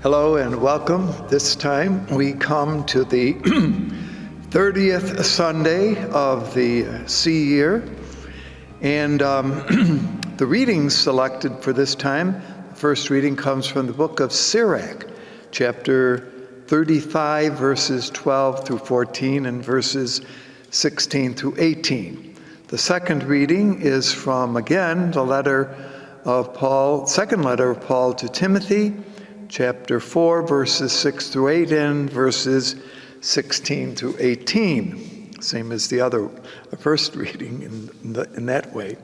Hello and welcome. This time we come to the 30th Sunday of the C year. And the readings selected for this time, the first reading comes from the book of Sirach, chapter 35, verses 12 through 14 and verses 16 through 18. The second reading is from, again, the second letter of Paul to Timothy, chapter 4, verses 6 through 8, and verses 16 through 18. Same as the first reading in that way.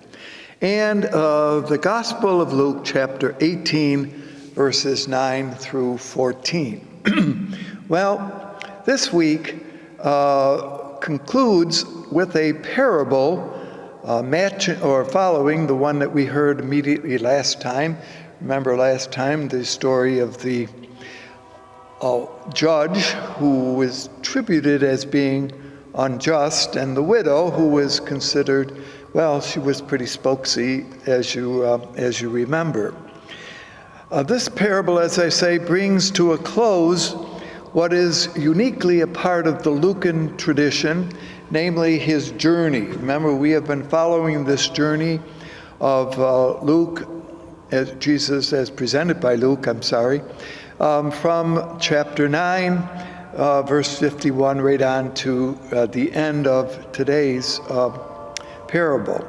And the Gospel of Luke, chapter 18, verses 9 through 14. Well, this week concludes with a parable following the one that we heard immediately last time. Remember last time the story of the judge who was attributed as being unjust, and the widow who was considered, well, she was pretty spokesy, as you remember. This parable, as I say, brings to a close what is uniquely a part of the Lucan tradition, namely his journey. Remember, we have been following this journey of Luke, as Jesus as presented by Luke, from chapter 9, verse 51, right on to the end of today's parable.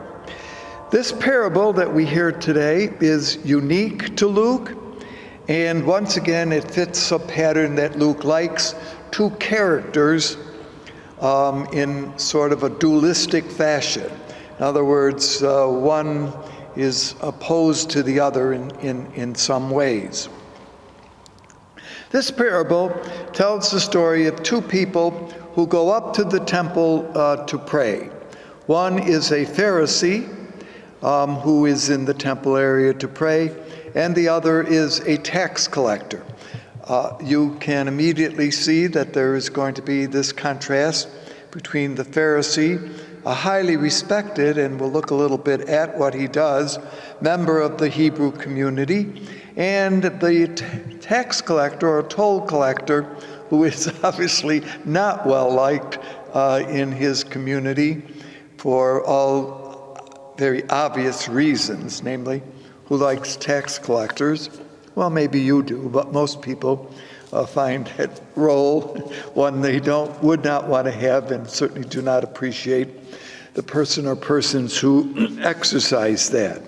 This parable that we hear today is unique to Luke, and once again it fits a pattern that Luke likes: two characters in sort of a dualistic fashion. In other words, one is opposed to the other in some ways. This parable tells the story of two people who go up to the temple to pray. One is a Pharisee who is in the temple area to pray, and the other is a tax collector. You can immediately see that there is going to be this contrast between the Pharisee, a highly respected, and we'll look a little bit at what he does, member of the Hebrew community, and the tax collector or toll collector, who is obviously not well liked in his community for all very obvious reasons, namely, who likes tax collectors? Well, maybe you do, but most people find that role one they would not want to have, and certainly do not appreciate the person or persons who exercise that.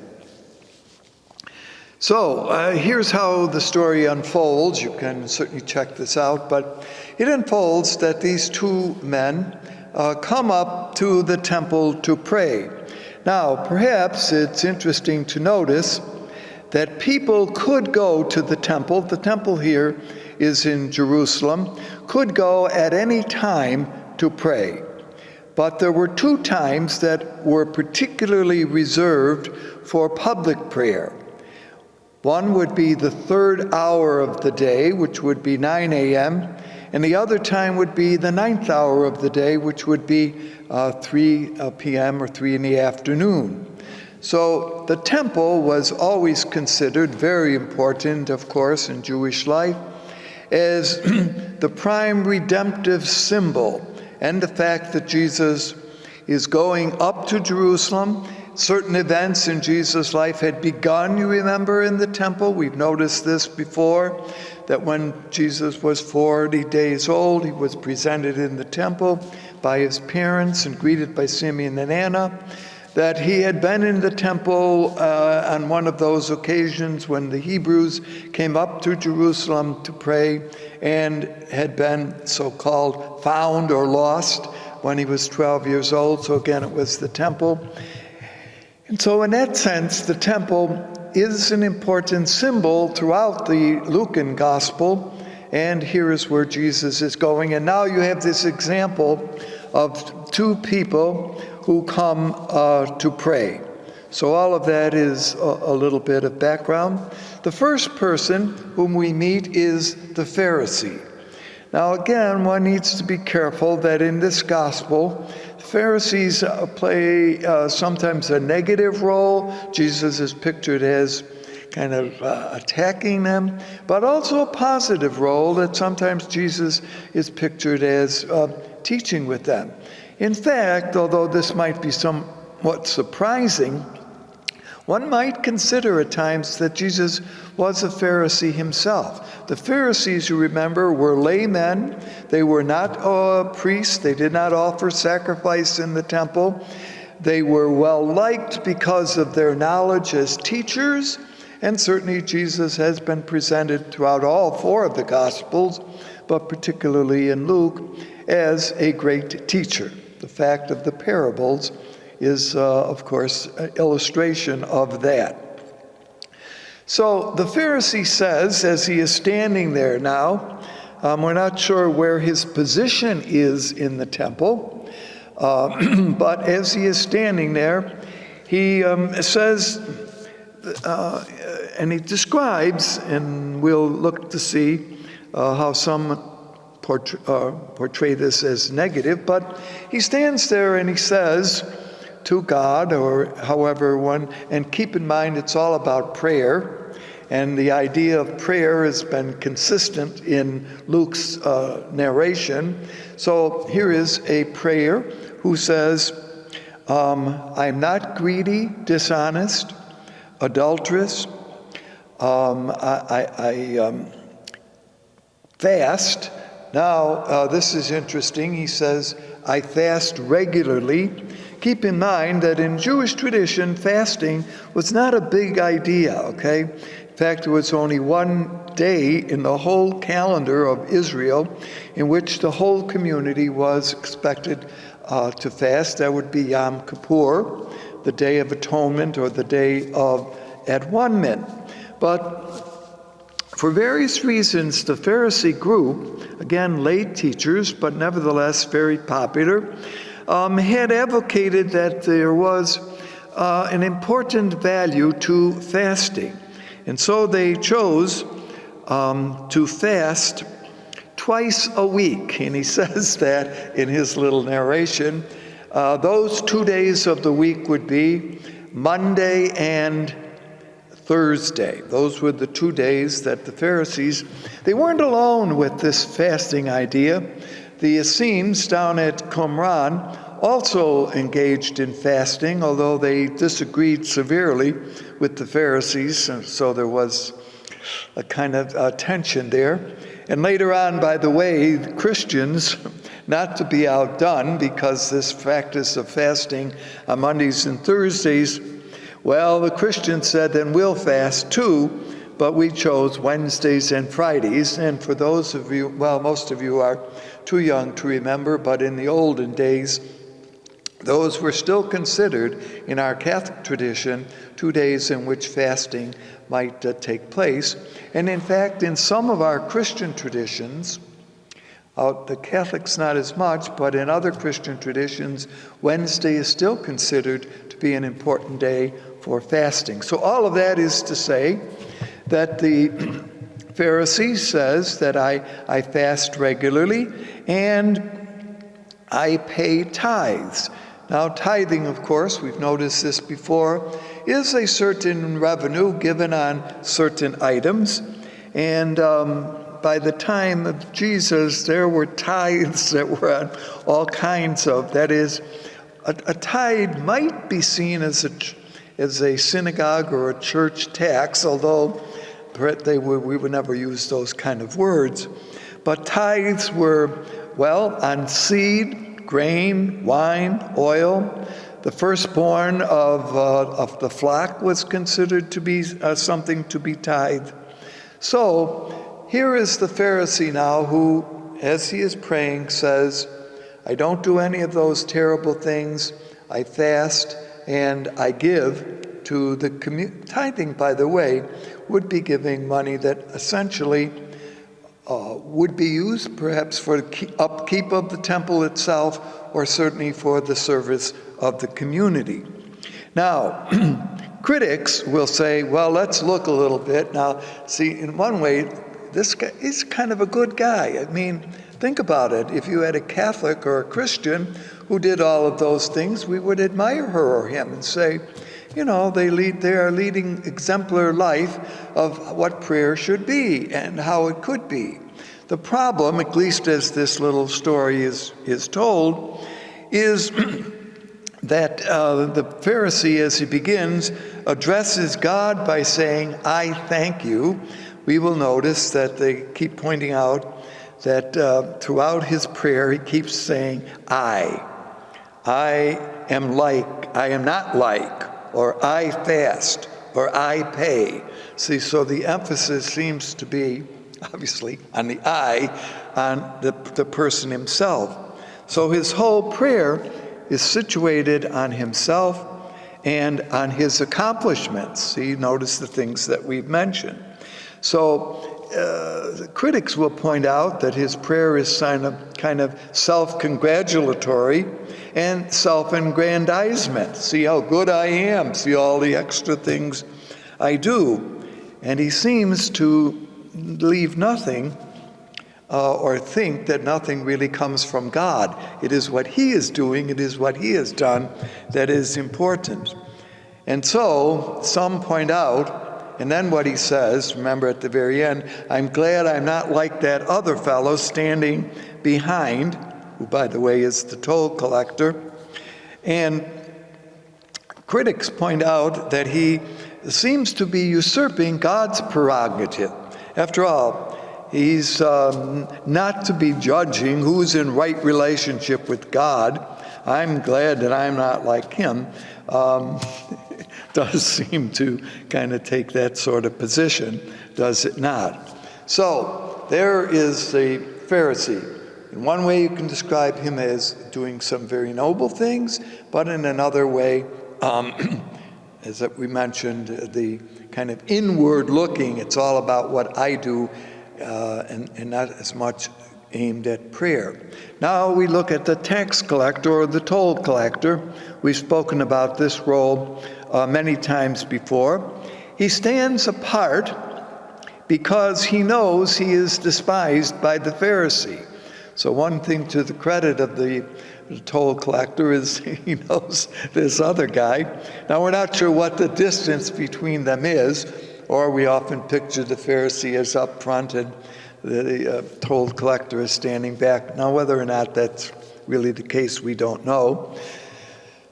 So here's how the story unfolds. You can certainly check this out, but it unfolds that these two men come up to the temple to pray. Now, perhaps it's interesting to notice that people could go to the temple. The temple here is in Jerusalem, could go at any time to pray. But there were two times that were particularly reserved for public prayer. One would be the third hour of the day, which would be 9 a.m., and the other time would be the ninth hour of the day, which would be 3 p.m. or 3 in the afternoon. So the temple was always considered very important, of course, in Jewish life, as the prime redemptive symbol, and the fact that Jesus is going up to Jerusalem. Certain events in Jesus' life had begun, you remember, in the temple. We've noticed this before, that when Jesus was 40 days old, he was presented in the temple by his parents and greeted by Simeon and Anna, that he had been in the temple on one of those occasions when the Hebrews came up to Jerusalem to pray and had been so-called found or lost when he was 12 years old. So again, it was the temple. And so in that sense, the temple is an important symbol throughout the Lucan gospel, and here is where Jesus is going. And now you have this example of two people who come to pray. So all of that is a little bit of background. The first person whom we meet is the Pharisee. Now again, one needs to be careful that in this gospel, Pharisees play sometimes a negative role. Jesus is pictured as kind of attacking them, but also a positive role that sometimes Jesus is pictured as teaching with them. In fact, although this might be somewhat surprising, one might consider at times that Jesus was a Pharisee himself. The Pharisees, you remember, were laymen. They were not priests. They did not offer sacrifice in the temple. They were well liked because of their knowledge as teachers, and certainly Jesus has been presented throughout all four of the Gospels, but particularly in Luke, as a great teacher. The fact of the parables is, of course, an illustration of that. So the Pharisee says, as he is standing there now, we're not sure where his position is in the temple, but as he is standing there, he says, and he describes, and we'll look to see how some portray this as negative, but he stands there and he says to God, or however one, and keep in mind it's all about prayer, and the idea of prayer has been consistent in Luke's narration. So here is a prayer who says, I'm not greedy, dishonest, adulterous. I fast. Now, this is interesting. He says, I fast regularly. Keep in mind that in Jewish tradition, fasting was not a big idea, okay? In fact, there was only one day in the whole calendar of Israel in which the whole community was expected to fast. That would be Yom Kippur, the Day of Atonement, or the Day of Atonement. But for various reasons, the Pharisee group, again, lay teachers, but nevertheless very popular, had advocated that there was an important value to fasting. And so they chose to fast twice a week. And he says that in his little narration. Those 2 days of the week would be Monday and Thursday. Those were the 2 days that the Pharisees, they weren't alone with this fasting idea. The Essenes down at Qumran also engaged in fasting, although they disagreed severely with the Pharisees, and so there was a kind of tension there. And later on, by the way, Christians, not to be outdone, because this practice of fasting on Mondays and Thursdays, well, the Christians said, then we'll fast too, but we chose Wednesdays and Fridays. And for those of you, well, most of you are too young to remember, but in the olden days, those were still considered, in our Catholic tradition, 2 days in which fasting might take place. And in fact, in some of our Christian traditions, the Catholics not as much, but in other Christian traditions, Wednesday is still considered to be an important day for fasting. So all of that is to say that the Pharisee says that I fast regularly and I pay tithes. Now, tithing, of course, we've noticed this before, is a certain revenue given on certain items. And by the time of Jesus, there were tithes that were on all kinds of, that is, a tithe might be seen as a synagogue or a church tax, although we would never use those kind of words. But tithes were, well, on seed, grain, wine, oil. The firstborn of the flock was considered to be something to be tithed. So here is the Pharisee now who, as he is praying, says, I don't do any of those terrible things. I fast and I give to the community. Tithing, by the way, would be giving money that essentially would be used perhaps for the upkeep of the temple itself, or certainly for the service of the community. Now, critics will say, well, let's look a little bit. Now, see, in one way, this guy is kind of a good guy. I mean, think about it. If you had a Catholic or a Christian who did all of those things, we would admire her or him and say, they are leading exemplar life of what prayer should be and how it could be. The problem, at least as this little story is told, is that the Pharisee, as he begins, addresses God by saying, "I thank you." We will notice that they keep pointing out that throughout his prayer he keeps saying, I am not like, or I fast, or I pay. See, so the emphasis seems to be, obviously, on the I, on the person himself. So his whole prayer is situated on himself and on his accomplishments. See, notice the things that we've mentioned. So critics will point out that his prayer is kind of self-congratulatory and self-aggrandizement. See how good I am. See all the extra things I do. And he seems to leave nothing or think that nothing really comes from God. It is what he is doing, it is what he has done that is important. And so some point out, and then what he says, remember at the very end, "I'm glad I'm not like that other fellow standing behind," who, by the way, is the toll collector. And critics point out that he seems to be usurping God's prerogative. After all, he's not to be judging who's in right relationship with God. I'm glad that I'm not like him. Does seem to kind of take that sort of position, does it not? So there is the Pharisee. In one way you can describe him as doing some very noble things, but in another way, as we mentioned, the kind of inward looking, it's all about what I do, and not as much aimed at prayer. Now we look at the tax collector or the toll collector. We've spoken about this role many times before. He stands apart because he knows he is despised by the Pharisee. So one thing to the credit of the toll collector is he knows this other guy. Now we're not sure what the distance between them is, or we often picture the Pharisee as up front and the toll collector is standing back. Now whether or not that's really the case, we don't know.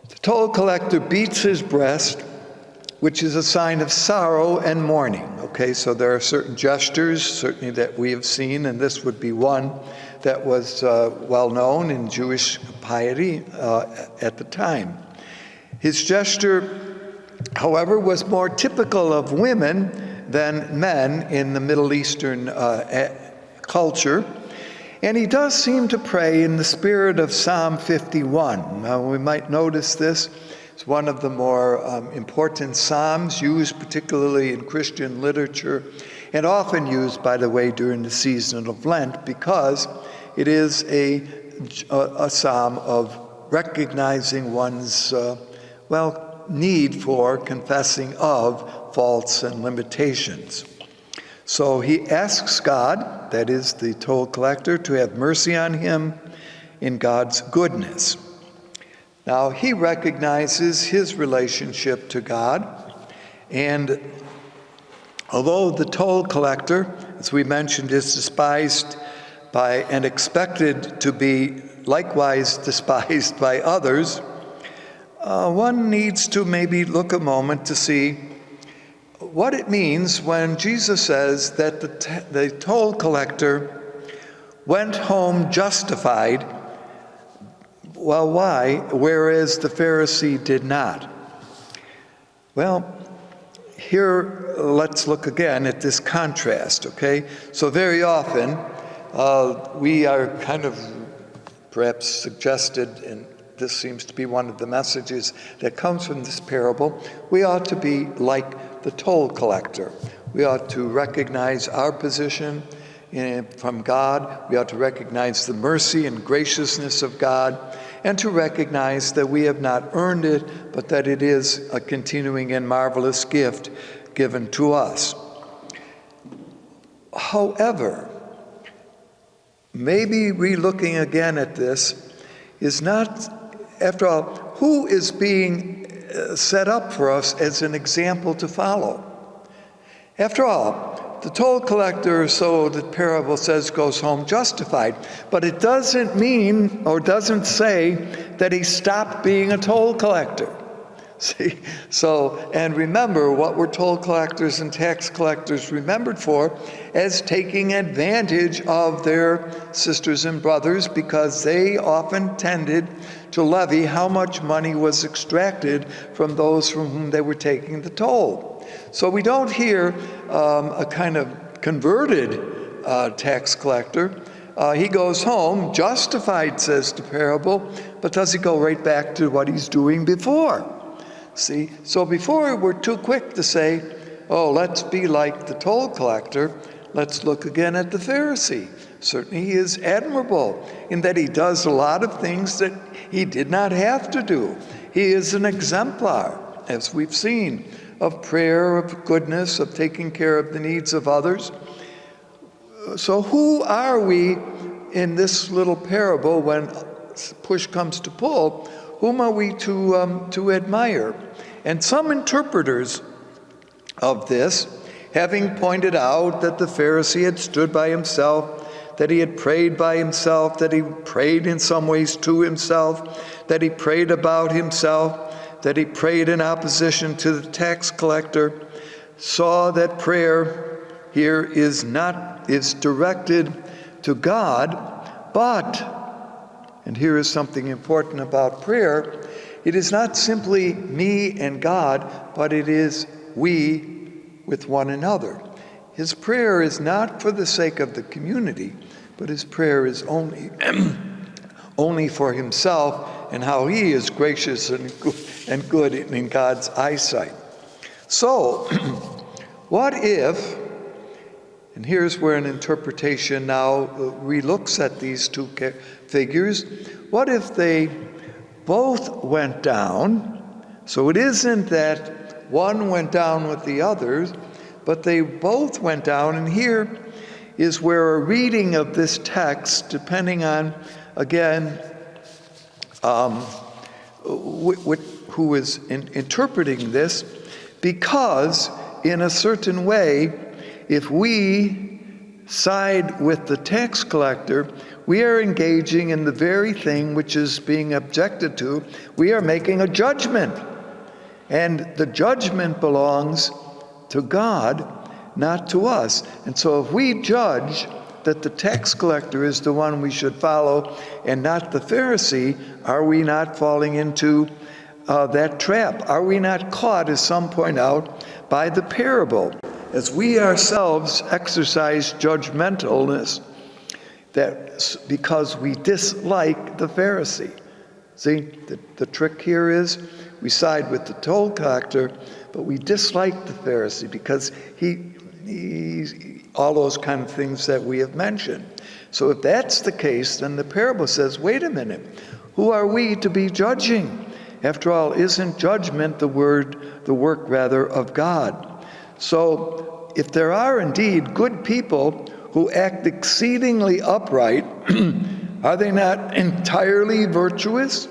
The toll collector beats his breast, which is a sign of sorrow and mourning. Okay, so there are certain gestures, certainly that we have seen, and this would be one that was well known in Jewish piety at the time. His gesture, however, was more typical of women than men in the Middle Eastern culture. And he does seem to pray in the spirit of Psalm 51. Now, we might notice this. It's one of the more important psalms used particularly in Christian literature, and often used, by the way, during the season of Lent, because it is a psalm of recognizing one's, need for confessing of faults and limitations. So he asks God, that is the toll collector, to have mercy on him in God's goodness. Now he recognizes his relationship to God, and although the toll collector, as we mentioned, is despised by and expected to be likewise despised by others, one needs to maybe look a moment to see what it means when Jesus says that the toll collector went home justified. Well, why? Whereas the Pharisee did not. Well, here let's look again at this contrast, okay? So very often we are kind of perhaps suggested, and this seems to be one of the messages that comes from this parable, we ought to be like the toll collector. We ought to recognize our position from God. We ought to recognize the mercy and graciousness of God, and to recognize that we have not earned it, but that it is a continuing and marvelous gift given to us. However, maybe relooking again at this is not, after all, who is being set up for us as an example to follow. After all, the toll collector, so the parable says, goes home justified. But it doesn't mean or doesn't say that he stopped being a toll collector. See, and remember what were toll collectors and tax collectors remembered for? As taking advantage of their sisters and brothers, because they often tended to levy how much money was extracted from those from whom they were taking the toll. So we don't hear a kind of converted tax collector. He goes home justified, says the parable, but does he go right back to what he's doing before? See, so before we're too quick to say, oh, let's be like the toll collector, let's look again at the Pharisee. Certainly he is admirable in that he does a lot of things that he did not have to do. He is an exemplar, as we've seen, of prayer, of goodness, of taking care of the needs of others. So who are we in this little parable when push comes to pull? Whom are we to admire? And some interpreters of this, having pointed out that the Pharisee had stood by himself, that he had prayed by himself, that he prayed in some ways to himself, that he prayed about himself, that he prayed in opposition to the tax collector, saw that prayer here is directed to God, but, and here is something important about prayer, it is not simply me and God, but it is we with one another. His prayer is not for the sake of the community, but his prayer is only for himself and how he is gracious and good in God's eyesight. So, what if, and here's where an interpretation now relooks at these two figures, what if they both went down? So it isn't that one went down with the others, but they both went down, and here is where a reading of this text, depending on, again, who is interpreting this, because in a certain way, if we side with the tax collector, we are engaging in the very thing which is being objected to. We are making a judgment. And the judgment belongs to God, not to us. And so if we judge that the tax collector is the one we should follow and not the Pharisee, are we not falling into that trap? Are we not caught, as some point out, by the parable? As we ourselves exercise judgmentalness, that because we dislike the Pharisee. See, the trick here is we side with the toll collector, but we dislike the Pharisee because he all those kind of things that we have mentioned. So if that's the case, then the parable says, wait a minute, who are we to be judging? After all, isn't judgment the work of God? So if there are indeed good people who act exceedingly upright, are they not entirely virtuous?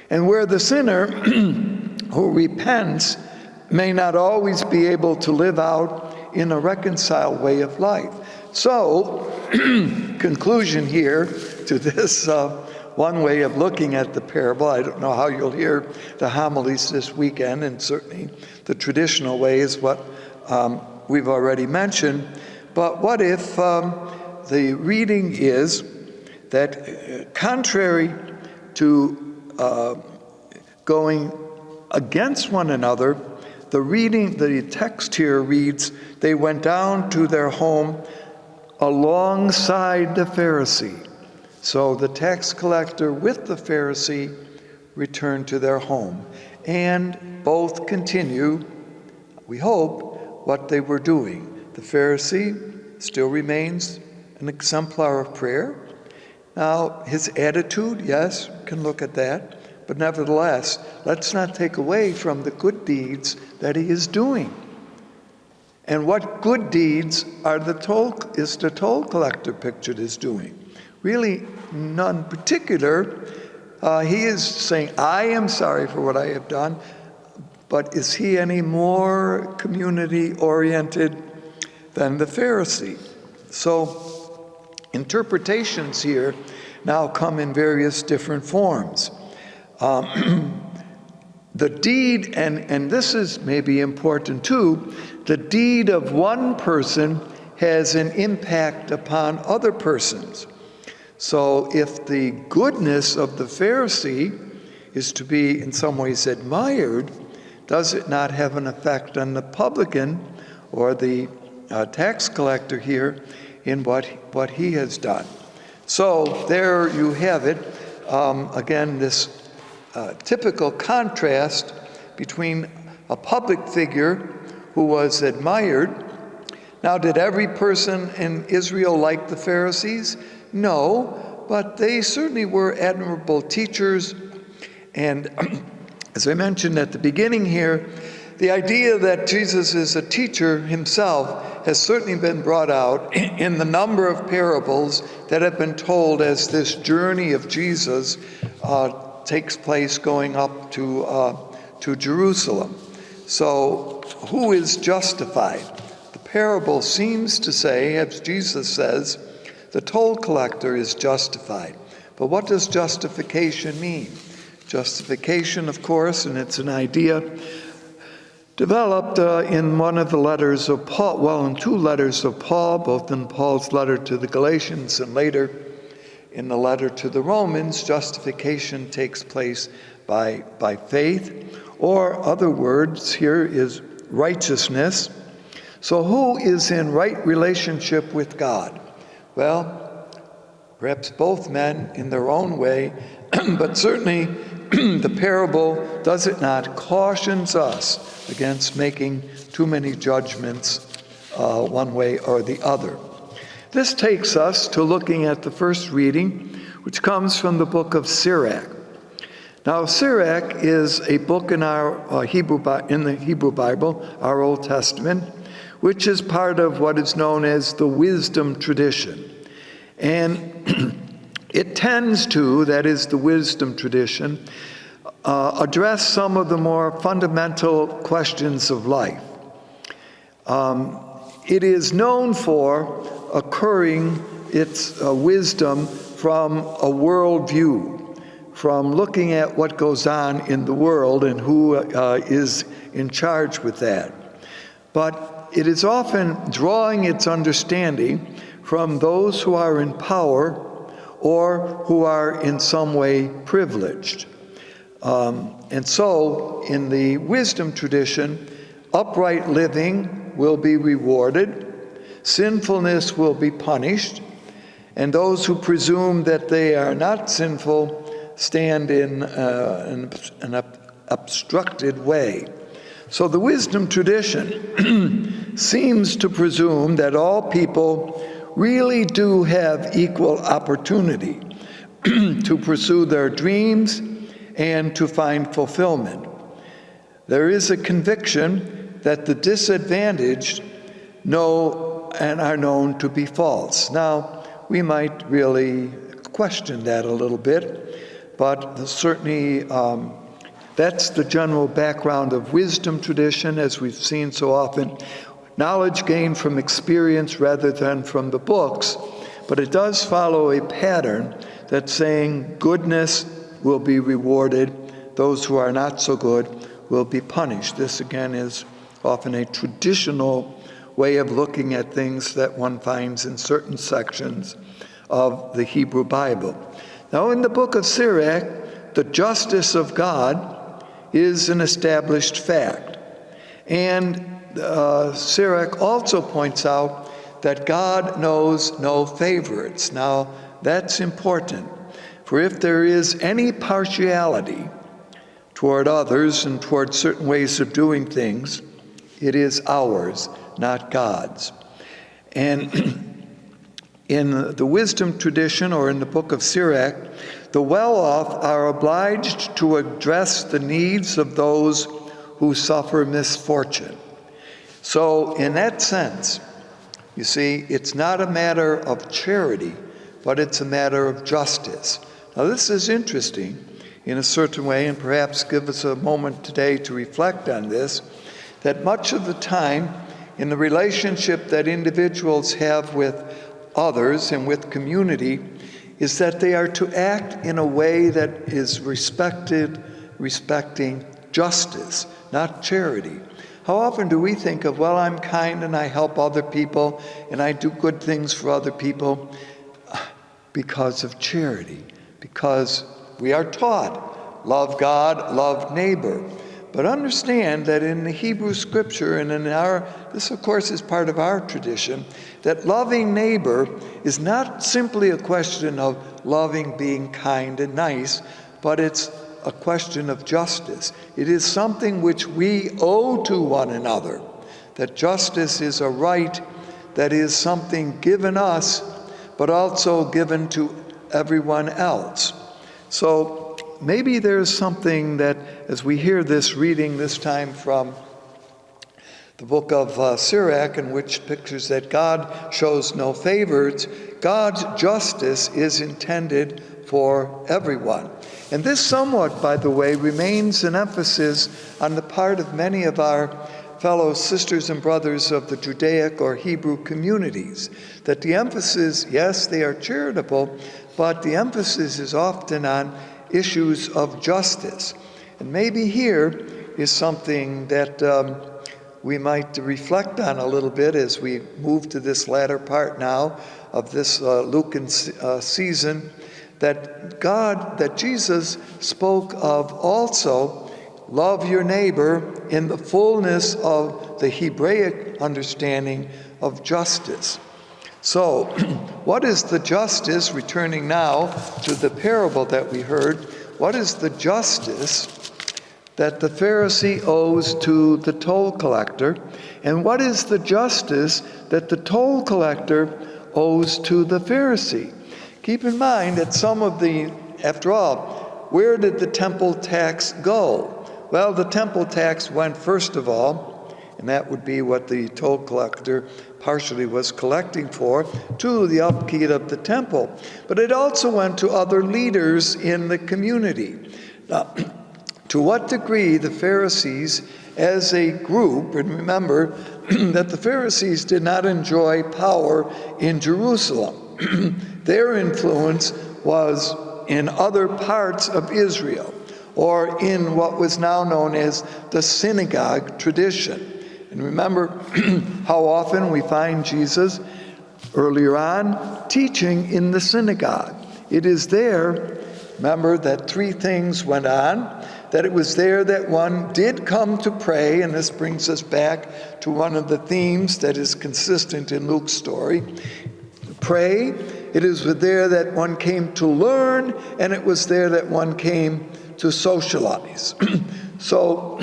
And where the sinner who repents may not always be able to live out in a reconciled way of life. So, conclusion here to this one way of looking at the parable. I don't know how you'll hear the homilies this weekend, and certainly the traditional way is what we've already mentioned. But what if the reading is that contrary to going against one another, the text here reads, they went down to their home alongside the Pharisee. So the tax collector with the Pharisee returned to their home. And both continue, we hope, what they were doing. The Pharisee still remains an exemplar of prayer. Now, his attitude, yes, can look at that. But nevertheless, let's not take away from the good deeds that he is doing. And what good deeds is the toll collector pictured as doing? Really, none particular. He is saying, I am sorry for what I have done. but is he any more community-oriented than the Pharisee? So interpretations here now come in various different forms. The deed, and this is maybe important too, the deed of one person has an impact upon other persons. So if the goodness of the Pharisee is to be in some ways admired, does it not have an effect on the publican or the tax collector here in what he has done? So there you have it. Again, this typical contrast between a public figure who was admired. Now, did every person in Israel like the Pharisees? No, but they certainly were admirable teachers. And as I mentioned at the beginning here, the idea that Jesus is a teacher himself has certainly been brought out in the number of parables that have been told as this journey of Jesus takes place going up to Jerusalem. So who is justified? The parable seems to say, as Jesus says, the toll collector is justified. But what does justification mean? Justification, of course, and it's an idea developed in one of the letters of Paul, well, in two letters of Paul, both in Paul's letter to the Galatians and later in the letter to the Romans. Justification takes place by faith, or other words here is righteousness. So who is in right relationship with God? Well, perhaps both men in their own way, but certainly the parable, does it not, cautions us against making too many judgments one way or the other. This takes us to looking at the first reading, which comes from the book of Sirach. Now, Sirach is a book in our in the Hebrew Bible, our Old Testament, which is part of what is known as the wisdom tradition. And it tends to, that is the wisdom tradition, address some of the more fundamental questions of life. It is known for occurring its wisdom from a worldview, from looking at what goes on in the world and who is in charge with that. But it is often drawing its understanding from those who are in power or who are in some way privileged. And so, in the wisdom tradition, upright living will be rewarded, sinfulness will be punished, and those who presume that they are not sinful stand in an obstructed way. So the wisdom tradition seems to presume that all people really do have equal opportunity to pursue their dreams and to find fulfillment. There is a conviction that the disadvantaged know and are known to be false. Now, we might really question that a little bit, but certainly that's the general background of wisdom tradition, as we've seen so often. Knowledge gained from experience rather than from the books, but it does follow a pattern that's saying goodness will be rewarded, those who are not so good will be punished. This again is often a traditional way of looking at things that one finds in certain sections of the Hebrew Bible. Now, in the book of Sirach, the justice of God is an established fact. And Sirach also points out that God knows no favorites. Now, that's important. For if there is any partiality toward others and toward certain ways of doing things, it is ours, not God's. And in the wisdom tradition, or in the book of Sirach, the well-off are obliged to address the needs of those who suffer misfortune. So in that sense, you see, it's not a matter of charity, but it's a matter of justice. Now this is interesting. in a certain way, and perhaps give us a moment today to reflect on this, that much of the time in the relationship that individuals have with others and with community is that they are to act in a way that is respecting justice, not charity. How often do we think of, well, I'm kind and I help other people and I do good things for other people because of charity, because we are taught, love God, love neighbor. But understand that in the Hebrew scripture and in this of course is part of our tradition, that loving neighbor is not simply a question of loving, being kind and nice, but it's a question of justice. It is something which we owe to one another, that justice is a right that is something given us, but also given to everyone else. So maybe there's something that, as we hear this reading this time from the book of Sirach, in which pictures that God shows no favors, God's justice is intended for everyone. And this somewhat, by the way, remains an emphasis on the part of many of our fellow sisters and brothers of the Judaic or Hebrew communities, that the emphasis, yes, they are charitable, but the emphasis is often on issues of justice. And maybe here is something that we might reflect on a little bit as we move to this latter part now of this Lucan season, that Jesus spoke of also love your neighbor in the fullness of the Hebraic understanding of justice. So, what is the justice, returning now to the parable that we heard, what is the justice that the Pharisee owes to the toll collector, and what is the justice that the toll collector owes to the Pharisee? Keep in mind that after all, where did the temple tax go? Well, the temple tax went first of all, and that would be what the toll collector partially was collecting for, to the upkeep of the temple. But it also went to other leaders in the community. Now, to what degree the Pharisees as a group, and remember that the Pharisees did not enjoy power in Jerusalem. Their influence was in other parts of Israel, or in what was now known as the synagogue tradition. And remember how often we find Jesus earlier on teaching in the synagogue. It is there, remember, that three things went on, that it was there that one did come to pray, and this brings us back to one of the themes that is consistent in Luke's story. Pray. It is there that one came to learn, and it was there that one came to socialize. So,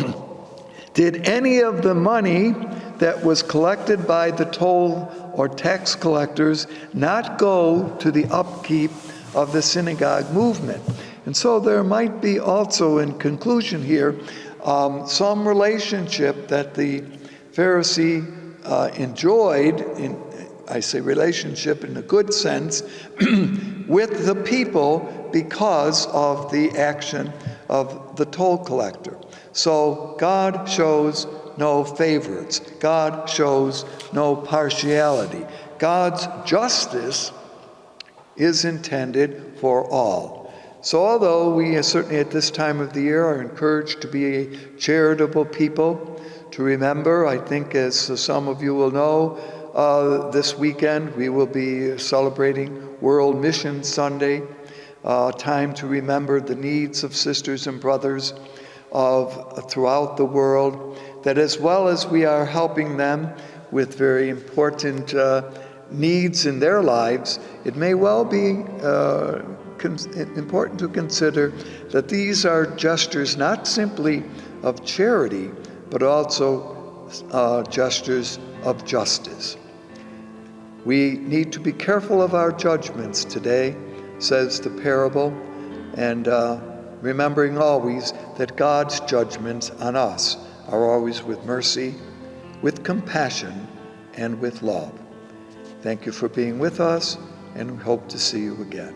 did any of the money that was collected by the toll or tax collectors not go to the upkeep of the synagogue movement? And so there might be also, in conclusion here, some relationship that the Pharisee enjoyed, I say relationship in a good sense, with the people because of the action of the toll collector. So God shows no favorites. God shows no partiality. God's justice is intended for all. So although we certainly at this time of the year are encouraged to be a charitable people, to remember, I think as some of you will know, this weekend we will be celebrating World Mission Sunday, time to remember the needs of sisters and brothers throughout the world, that as well as we are helping them with very important needs in their lives, it may well be important to consider that these are gestures not simply of charity, but also gestures of justice. We need to be careful of our judgments today, says the parable, and remembering always that God's judgments on us are always with mercy, with compassion, and with love. Thank you for being with us, and we hope to see you again.